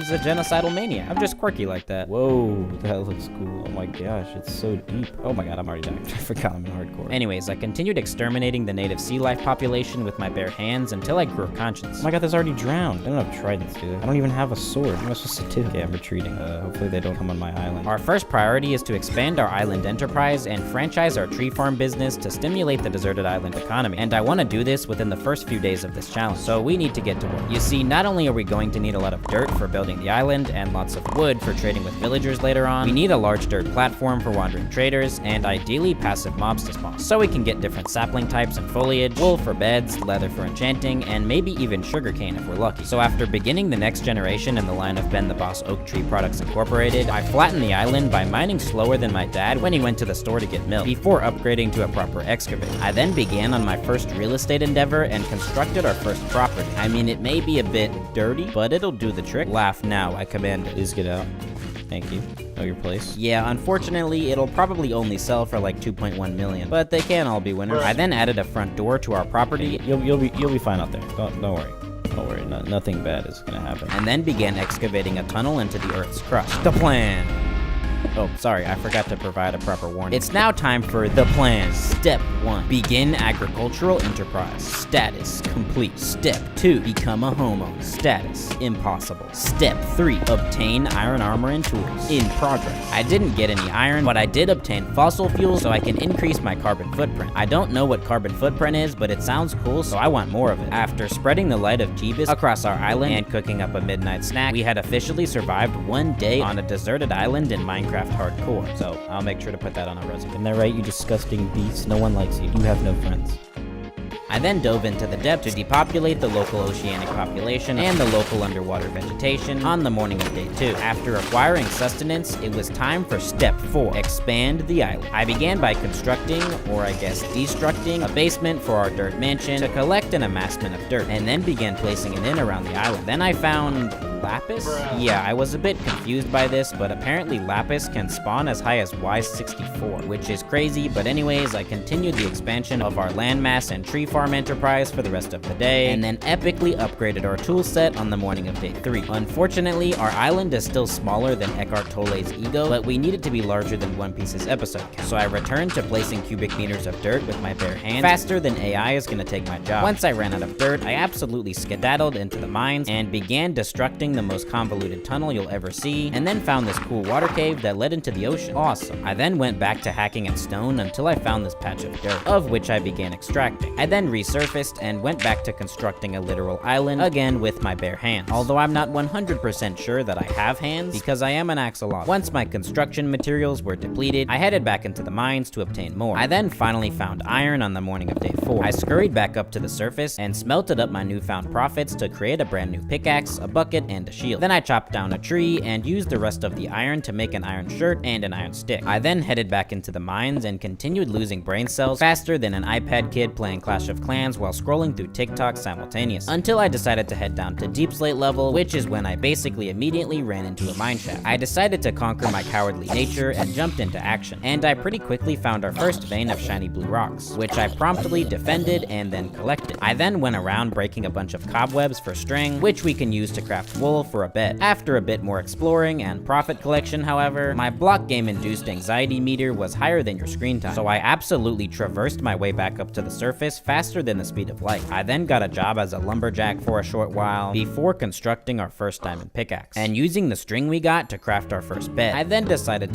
Steve's a genocidal maniac. I'm just quirky like that. Whoa, that looks cool. Oh my gosh, it's so deep. Oh my god, I'm already dying. I forgot I'm in hardcore. Anyways, I continued exterminating the native sea life population with my bare hands until I grew a conscience. Oh my god, that's already drowned. I don't have tridents, dude. I don't even have a sword. What am I supposed to do? Okay, I'm retreating. Hopefully they don't come on my island. Our first priority is to expand our island enterprise and franchise our tree farm business to stimulate the deserted island economy. And I want to do this within the first few days of this challenge, so we need to get to work. You see, not only are we going to need a lot of dirt for building the island and lots of wood for trading with villagers later on, we need a large dirt platform for wandering traders, and ideally passive mobs to spawn, so we can get different sapling types and foliage, wool for beds, leather for enchanting, and maybe even sugarcane if we're lucky. So after beginning the next generation in the line of Ben the Boss Oak Tree Products Incorporated, I flattened the island by mining slower than my dad when he went to the store to get milk, before upgrading to a proper excavator. I then began on my first real estate endeavor and constructed our first property. I mean, it may be a bit dirty, but it'll do the trick. Laugh now, I command it. Please get out. Thank you. Know your place. Yeah, unfortunately, it'll probably only sell for like 2.1 million, but they can all be winners. I then added a front door to our property. You'll be fine out there. Don't worry. Don't worry. Nothing bad is gonna happen. And then began excavating a tunnel into the Earth's crust. The plan. Oh, sorry, I forgot to provide a proper warning. It's now time for the plan. Step 1, begin agricultural enterprise. Status, complete. Step 2, become a homeowner. Status, impossible. Step 3, obtain iron armor and tools. In progress. I didn't get any iron, but I did obtain fossil fuel so I can increase my carbon footprint. I don't know what carbon footprint is, but it sounds cool, so I want more of it. After spreading the light of Jeebus across our island and cooking up a midnight snack, we had officially survived one day on a deserted island in Minecraft Hardcore, so I'll make sure to put that on our resume. Isn't that right, you disgusting beast? No one likes you. You have no friends. I then dove into the depths to depopulate the local oceanic population and the local underwater vegetation on the morning of day 2. After acquiring sustenance, it was time for step 4, expand the island. I began by constructing, or I guess destructing, a basement for our dirt mansion to collect an amassment of dirt, and then began placing it in around the island. Then I found lapis? Yeah, I was a bit confused by this, but apparently lapis can spawn as high as Y64, which is crazy, but anyways, I continued the expansion of our landmass and tree farm enterprise for the rest of the day, and then epically upgraded our tool set on the morning of day 3. Unfortunately, our island is still smaller than Eckhart Tolle's ego, but we need it to be larger than One Piece's episode count. So I returned to placing cubic meters of dirt with my bare hands, faster than AI is gonna take my job. Once I ran out of dirt, I absolutely skedaddled into the mines and began destructing the most convoluted tunnel you'll ever see, and then found this cool water cave that led into the ocean. Awesome. I then went back to hacking at stone until I found this patch of dirt, of which I began extracting. I then resurfaced and went back to constructing a literal island, again with my bare hands. Although I'm not 100% sure that I have hands, because I am an axolotl. Once my construction materials were depleted, I headed back into the mines to obtain more. I then finally found iron on the morning of day 4. I scurried back up to the surface and smelted up my newfound profits to create a brand new pickaxe, a bucket, and a shield. Then I chopped down a tree and used the rest of the iron to make an iron shirt and an iron stick. I then headed back into the mines and continued losing brain cells faster than an iPad kid playing Clash of Clans while scrolling through TikTok simultaneously, until I decided to head down to Deep Slate level, which is when I basically immediately ran into a mine shaft. I decided to conquer my cowardly nature and jumped into action, and I pretty quickly found our first vein of shiny blue rocks, which I promptly defended and then collected. I then went around breaking a bunch of cobwebs for string, which we can use to craft wool for a bed. After a bit more exploring and profit collection, however, my block game induced anxiety meter was higher than your screen time, so I absolutely traversed my way back up to the surface faster than the speed of light. I then got a job as a lumberjack for a short while before constructing our first diamond pickaxe and using the string we got to craft our first bed. I then decided to